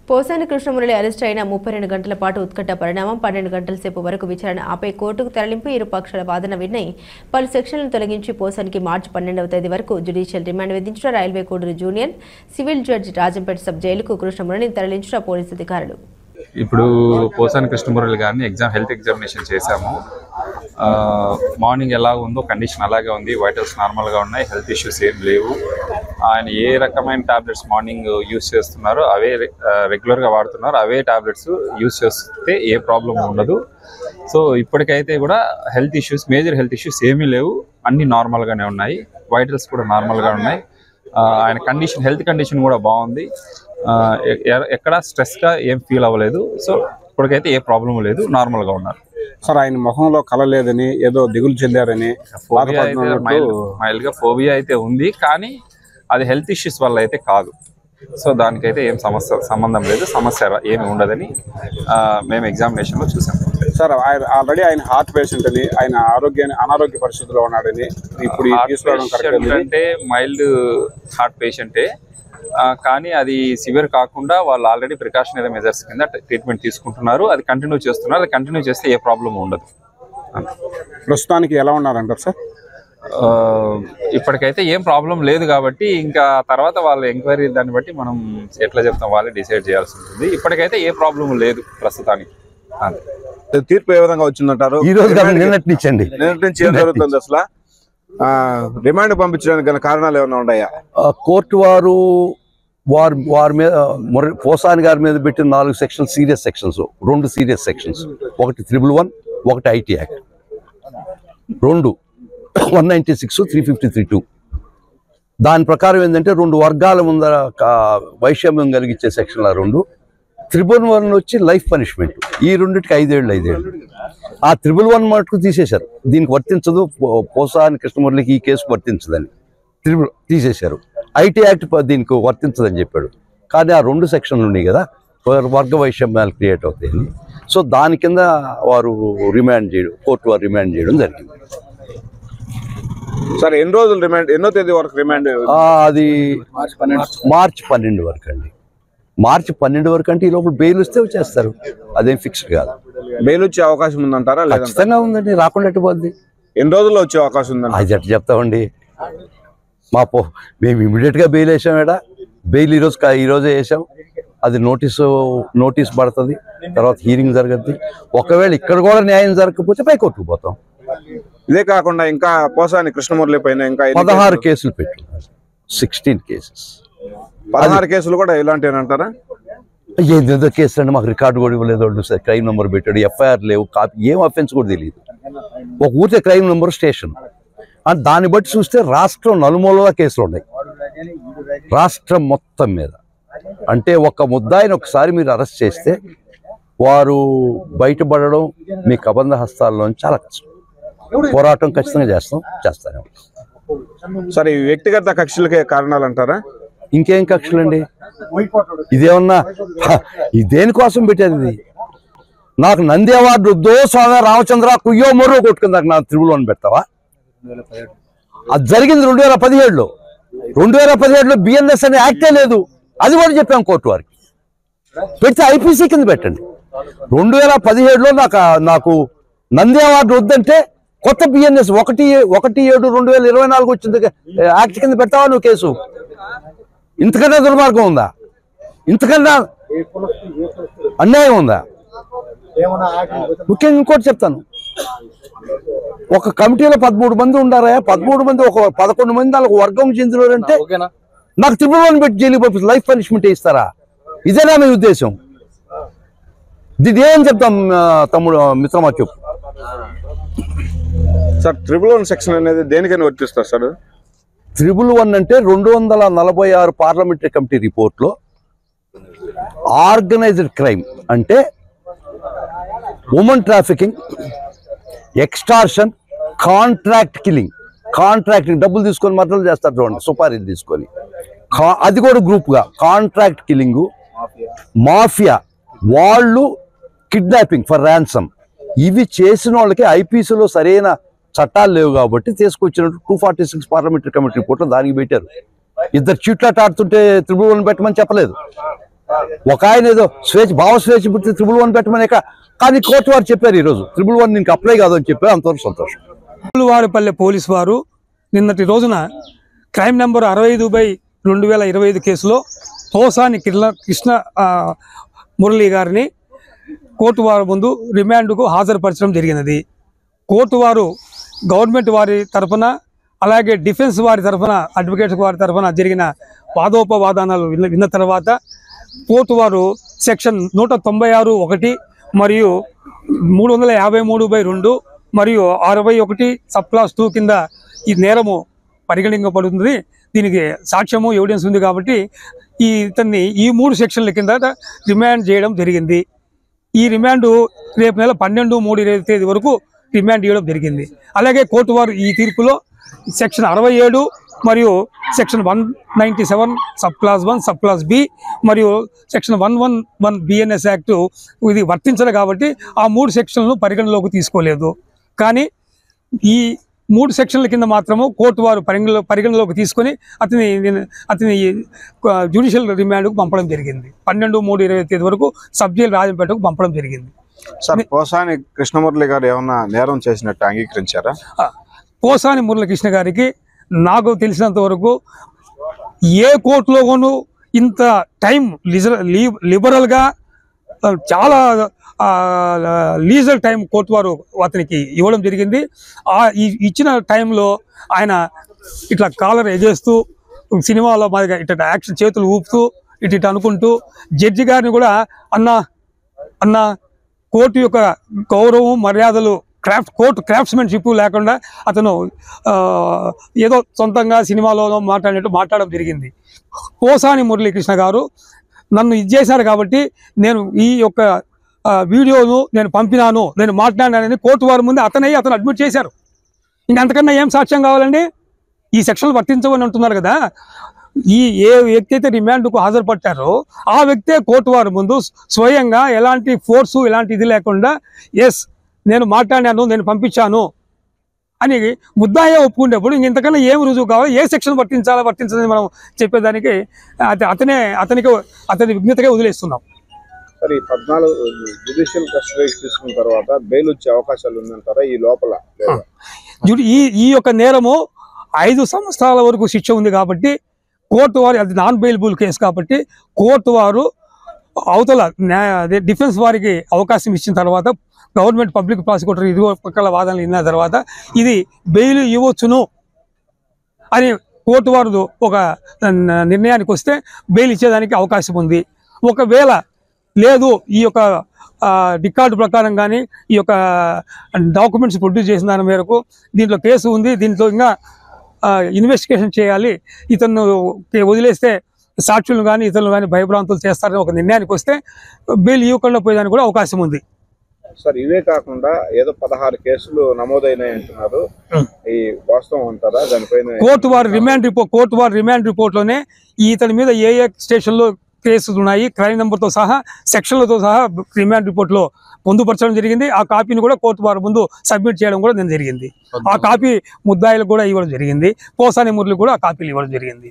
Posani Krishna Murali arrest అయిన 32 గంటల పాటు ఉత్కంఠ పరిణామం. 12 గంటల సేపు వరకు విచారణ ఆపై కోర్టుకు తరలింపు. ఇరు పక్షాల వాదన విన్నాయి. పలు సెక్షన్లను తొలగించి పోసానికి మార్చి 12వ తేదీ వరకు జ్యుడిషియల్ రిమాండ్ విధించిన railway Koduru junior civil judge Rajampet sub జైలుకు కృష్ణమురళిని తరలించిన పోలీసు అధికారులు. ఇప్పుడు పోసాని కృష్ణమురళి గారిని హెల్త్ ఎగ్జామినేషన్ చేశాము. మార్నింగ్ ఎలా ఉందో కండిషన్ అలాగే ఉంది, వైటల్స్ నార్మల్గా ఉన్నాయి, హెల్త్ ఇష్యూస్ ఏం లేవు. ఆయన ఏ రకమైన టాబ్లెట్స్ మార్నింగ్ యూజ్ చేస్తున్నారో అవే రెగ్యులర్గా వాడుతున్నారు, అవే టాబ్లెట్స్ యూజ్ చేస్తే ఏ ప్రాబ్లం ఉండదు. సో ఇప్పటికైతే కూడా మేజర్ హెల్త్ ఇష్యూస్ ఏమీ లేవు, అన్నీ నార్మల్గానే ఉన్నాయి, వైటల్స్ కూడా నార్మల్గా ఉన్నాయి. ఆయన హెల్త్ కండిషన్ కూడా బాగుంది, ఎక్కడ స్ట్రెస్గా ఏం ఫీల్ అవ్వలేదు. సో ఇప్పటికైతే ఏ ప్రాబ్లం లేదు, నార్మల్గా ఉన్నారు. సార్ ఆయన మొహంలో కళ లేదని ఏదో దిగులు చెందారని, మైల్డ్గా ఫోబియా అయితే ఉంది, కానీ అది హెల్త్ ఇష్యూస్ వల్ల అయితే కాదు. సో దానికైతే ఏం సంబంధం లేదు, సమస్య ఏమి ఉండదని మేము ఎగ్జామినేషన్లో చూసాం. సార్ ఆల్రెడీ ఆయన హార్ట్ పేషెంట్ అని, ఆయన అనారోగ్య పరిస్థితిలో ఉన్నాడని ఇప్పుడు అంటే మైల్డ్ హార్ట్ పేషెంటే, కానీ అది సివియర్ కాకుండా వాళ్ళు ఆల్రెడీ ప్రికాషనరీ మెజర్స్ కింద ట్రీట్మెంట్ తీసుకుంటున్నారు. అది కంటిన్యూ చేస్తున్నారు. అది కంటిన్యూ చేస్తే ఏ ప్రాబ్లం ఉండదు. ప్రస్తుతానికి ఎలా ఉన్నారంటారు సార్? ఇప్పటికైతే ఏం ప్రాబ్లం లేదు కాబట్టి ఇంకా తర్వాత వాళ్ళ ఎంక్వైరీ దాన్ని బట్టి మనం ఎట్లా చెప్తాం వాళ్ళే డిసైడ్ చేయాల్సి ఉంటుంది. ఇప్పటికైతే ఏ ప్రాబ్లం లేదు ప్రస్తుతానికి. తీర్పు ఏ విధంగా వచ్చిందంటారు? ఈ రోజు నిన్నటి నుంచి ఏం జరుగుతుంది అసలు? రిమాండ్ పంపించడానికి గల కారణాలు ఏమైనా ఉన్నాయా? కోర్టు వారి మీద పోసాని గారి మీద పెట్టిన 4 sections serious sections, 2 serious sections, ఒకటి 111, ఒకటి ఐటీ యాక్ట్, 2 196, 353(2). దాని ప్రకారం ఏంటంటే 2 వర్గాల ముందర వైషమ్యం కలిగించే సెక్షన్ల 2. 111 వచ్చి లైఫ్ పనిష్మెంట్, ఈ రెండింటికి 5 ఏళ్ళు. ఆ 111 మటుకు తీసేశారు, దీనికి వర్తించదు, పోసాని కృష్ణమురళికి ఈ కేసు వర్తించదని తీసేశారు. ఐటీ యాక్ట్ దీనికి వర్తించదని చెప్పాడు. కానీ ఆ 2 సెక్షన్లు ఉన్నాయి కదా, వర్గ వైషమ్యాలు క్రియేట్ అవుతాయని. సో దాని కింద వారు కోర్టు వారు రిమాండ్ చేయడం జరిగింది. సార్ ఎన్ని రోజులు రిమాండ్, ఎన్నో తేదీ వరకు రిమాండ్? అది మార్చి 12 వరకు అండి. మార్చి 12 వరకు అంటే ఈ లోపల బెయిల్ వస్తే వచ్చేస్తారు, అదేం ఫిక్స్డ్ కాదు. బెయిల్ వచ్చే అవకాశం ఉందంటారా? ఖచ్చితంగా ఉందండి, రాకుండా ఎట్టుపోద్ది. ఎన్ని రోజుల్లో వచ్చే అవకాశం ఉందండి? అది ఎట్లా చెప్తామండి, మేము ఇమీడియట్గా బెయిల్ వేసాం. బెయిల్ ఈరోజే వేసాం. అది నోటీస్ పడుతుంది, తర్వాత హీరింగ్ జరుగుద్ది. ఒకవేళ ఇక్కడ కూడా న్యాయం జరగకపోతే పై కోర్టుకు పోతాం. ఇదే కాకుండా ఇంకా పోసాని కృష్ణమురళి పైన ఇంకా 16 కేసులు పెట్టున్నారు, 16 కేసెస్. 16 కేసులు కూడా ఇలాంటివి అంటారా? ఏదేదో కేసులు అండి, మాకు రికార్డు కూడా ఇవ్వలేదు. క్రైమ్ నెంబర్ పెట్టాడు, ఎఫ్ఐఆర్ లేవు, కాపీ, ఏం అఫెన్స్ కూడా తెలియదు. ఒక ఊరికే క్రైమ్ నెంబర్, స్టేషన్. అండ్ దాన్ని బట్టి చూస్తే రాష్ట్రం నలుమూలలా కేసులు ఉన్నాయి, రాష్ట్రం మొత్తం మీద. అంటే ఒక ముద్దాయిని ఒకసారి మీరు అరెస్ట్ చేస్తే వారు బయటపడడం మీ కబంధ హస్తాల్లో చాలా కష్టం. పోరాటం ఖచ్చితంగా చేస్తానే. సరే, ఈ వ్యక్తిగత కక్షలకే కారణాలు అంటారా? ఇంకేం కక్షలండి, ఇదేమన్నా దేనికోసం పెట్టేది? ఇది నాకు నంది అవార్డు వద్దో స్వామి రామచంద్ర కుయ్యో మొర్రో కొట్టుకుందాక నాకు 111 పెడతావా? అది జరిగింది 2017లో. 2017లో బిఎన్ఎస్ అనే యాక్టే లేదు, అది కూడా చెప్పాం కోర్టు వారికి. పెడితే ఐపీసీ కింద పెట్టండి. 2017లో నాకు నంది అవార్డు వద్దంటే కొత్త బిఎన్ఎస్ 1/7/2024 వచ్చింది యాక్ట్ కింద పెడతావా నువ్వు కేసు? ఇంతకన్నా దుర్మార్గం ఉందా? ఇంతకన్నా అన్యాయం ఉందా? ముఖ్యంగా ఇంకోటి చెప్తాను, ఒక కమిటీలో 13 మంది ఉండారా? 13 మంది, ఒక 11 మంది వాళ్ళకు వర్గం చెందినారంటే నాకు 111 పెట్టి జైలు పంపిస్తారు, లైఫ్ పనిష్మెంట్ ఇస్తారా? ఇదేనా మీ ఉద్దేశం? దీని ఏం చెప్తాం తమ్ముడు, మిత్రమా చెప్పు. సార్ 111 సెక్షన్ అనేది దేనికైనా వర్తిస్తారు సార్? 111 అంటే 246 పార్లమెంటరీ కమిటీ రిపోర్ట్లో ఆర్గనైజ్డ్ క్రైమ్ అంటే women trafficking, extortion, contract killing. డబ్బులు తీసుకొని మద్దతు చేస్తారు చూడండి, సుపారీలు తీసుకొని, అది కూడా గ్రూప్గా. కాంట్రాక్ట్ కిల్లింగు, మాఫియా, వాళ్ళు కిడ్నాపింగ్ ఫర్ ర్యాన్సమ్, ఇవి చేసిన వాళ్ళకి ఐపీసీలో సరైన చట్టాలు లేవు కాబట్టి తీసుకొచ్చినట్టు 246 పార్లమెంటరీ కమిటీ రిపోర్ట్లో దానికి పెట్టారు. ఇద్దరు చీట్లాట ఆడుతుంటే 111 పెట్టమని చెప్పలేదు. ఒక ఆయన ఏదో భావ స్వేచ్ఛ పుట్టి 111 పెట్టమని కానీ కోర్టు వారు చెప్పారు ఈరోజు 111 నీకు అప్లై కాదు అని చెప్పారు. అంతవరకు సంతోషం. వారిపల్లె పోలీసు వారు నిన్నటి రోజున క్రైమ్ నెంబర్ 65/2025 కేసులో పోసాని కృష్ణ మురళి గారిని కోర్టు వారి ముందు రిమాండ్కు హాజరుపరచడం జరిగినది. కోర్టు వారు గవర్నమెంట్ వారి తరఫున అలాగే డిఫెన్స్ వారి తరఫున అడ్వకేట్స్ వారి తరఫున జరిగిన వాదోపవాదాలు విన్న తర్వాత కోర్టు వారు సెక్షన్ 196(1) మరియు 353/2 మరియు 61 సబ్ క్లాస్ 2 కింద ఈ నేరము పరిగణించబడుతుంది. దీనికి సాక్ష్యము ఎవిడెన్స్ ఉంది కాబట్టి ఇతన్ని ఈ 3 సెక్షన్ల కింద రిమాండ్ చేయడం జరిగింది. ఈ రిమాండ్ రేపు నెల 12/3/2023 వరకు రిమాండ్ చేయడం జరిగింది. అలాగే కోర్టు వారు ఈ తీర్పులో సెక్షన్ 67 మరియు section 197 sub class 1 sub class B మరియు సెక్షన్ 111 BNS యాక్ట్ ఇది వర్తించదు కాబట్టి ఆ 3 సెక్షన్లను పరిగణలోకి తీసుకోలేదు. కానీ ఈ 3 సెక్షన్ల కింద మాత్రము కోర్టు వారు పరిగణలోకి తీసుకొని అతని జ్యుడిషియల్ రిమాండ్కు పంపడం జరిగింది. 12/3/2023 వరకు సబ్ జైలు రాజంపేటకు పంపడం జరిగింది. సార్, పోసాని కృష్ణమురళి గారు ఏమన్నా నేరం చేసినట్టు అంగీకరించారా? పోసాని మురళీకృష్ణ గారికి నాకు తెలిసినంత వరకు ఏ కోర్టులోనూ ఇంత టైం లిబరల్గా చాలా లీజర్ టైం కోర్టు వారు అతనికి ఇవ్వడం జరిగింది. ఇచ్చిన టైంలో ఆయన ఇట్లా కాలర్ ఎగేస్తూ సినిమాలో మాదిరిగా ఇట్లా యాక్షన్ చేతులు ఊపుతూ ఇటు అనుకుంటూ జడ్జి గారిని కూడా అన్న కోర్టు యొక్క గౌరవం మర్యాదలు కోర్టు క్రాఫ్ట్స్మెన్షిప్ లేకుండా అతను ఏదో సొంతంగా సినిమాలో మాట్లాడడం జరిగింది. పోసాని మురళీకృష్ణ గారు నన్ను ఇది చేశారు కాబట్టి నేను ఈ యొక్క వీడియోను నేను పంపినాను, నేను మాట్లాడినానని కోర్టు వారి ముందు అతను అడ్మిట్ చేశారు. ఇంకంతకన్నా ఏం సాక్ష్యం కావాలండి? ఈ సెక్షన్లు వర్తించవని అంటున్నారు కదా. ఏ వ్యక్తి అయితే రిమాండ్కు హాజరుపట్టారో ఆ వ్యక్తే కోర్టు వారి ముందు స్వయంగా ఎలాంటి ఫోర్సు ఎలాంటి ఇది లేకుండా ఎస్ నేను మాట్లాడాను, నేను పంపించాను అని ముద్దాయే ఒప్పుకునేప్పుడు ఇంతకన్నా ఏం రుజువు కావాలి, ఏ సెక్షన్ వర్తించాలని మనం చెప్పేదానికి అతని విజ్ఞతగా వదిలేస్తున్నాం. సరే, 14 జ్యుడిషియల్ కస్టడీ తీసుకున్న తర్వాత బెయిల్ వచ్చే అవకాశాలు ఉందంటారా ఈ లోపల? ఈ యొక్క నేరము 5 సంవత్సరాల వరకు శిక్ష ఉంది కాబట్టి కోర్టు వారు, అది నాన్ బెయిలబుల్ కేసు కాబట్టి కోర్టు వారు అవతల డిఫెన్స్ వారికి అవకాశం ఇచ్చిన తర్వాత గవర్నమెంట్ పబ్లిక్ ప్రాసిక్యూటర్ ఇదిగో పక్కల వాదనలు విన్న తర్వాత ఇది బెయిల్ ఇవ్వచ్చును అని కోర్టు వారు ఒక నిర్ణయానికి వస్తే బెయిల్ ఇచ్చేదానికి అవకాశం ఉంది. ఒకవేళ లేదు, ఈ యొక్క రికార్డు ప్రకారం కానీ ఈ యొక్క డాక్యుమెంట్స్ ప్రొడ్యూస్ చేసిన దాని మేరకు దీంట్లో కేసు ఉంది, దీంట్లో ఇంకా ఇన్వెస్టిగేషన్ చేయాలి, ఇతను వదిలేస్తే సాక్షులను కానీ ఇతరులు కానీ భయభ్రాంతులు చేస్తారని ఒక నిర్ణయానికి వస్తే బెయిల్ ఇవ్వకుండా పోయేదానికి కూడా అవకాశం ఉంది. సార్, ఇవే కాకుండా ఏదో 16 కేసులు నమోదైనాయి అంటున్నారు, ఈ వాస్తవం అంటారా? దానిపైన కోర్టు వారి రిమాండ్ రిపోర్ట్లోనే ఇతని మీద ఏ స్టేషన్లో కేసులు ఉన్నాయి, క్రైమ్ నెంబర్తో సహా సెక్షన్లతో సహా రిమాండ్ రిపోర్ట్లో పొందుపరచడం జరిగింది. ఆ కాపీని కూడా కోర్టు వారి ముందు సబ్మిట్ చేయడం కూడా జరిగింది. ఆ కాపీ ముద్దాయిలకు కూడా ఇవ్వడం జరిగింది. పోసాని మురళి కూడా ఆ కాపీలు ఇవ్వడం జరిగింది.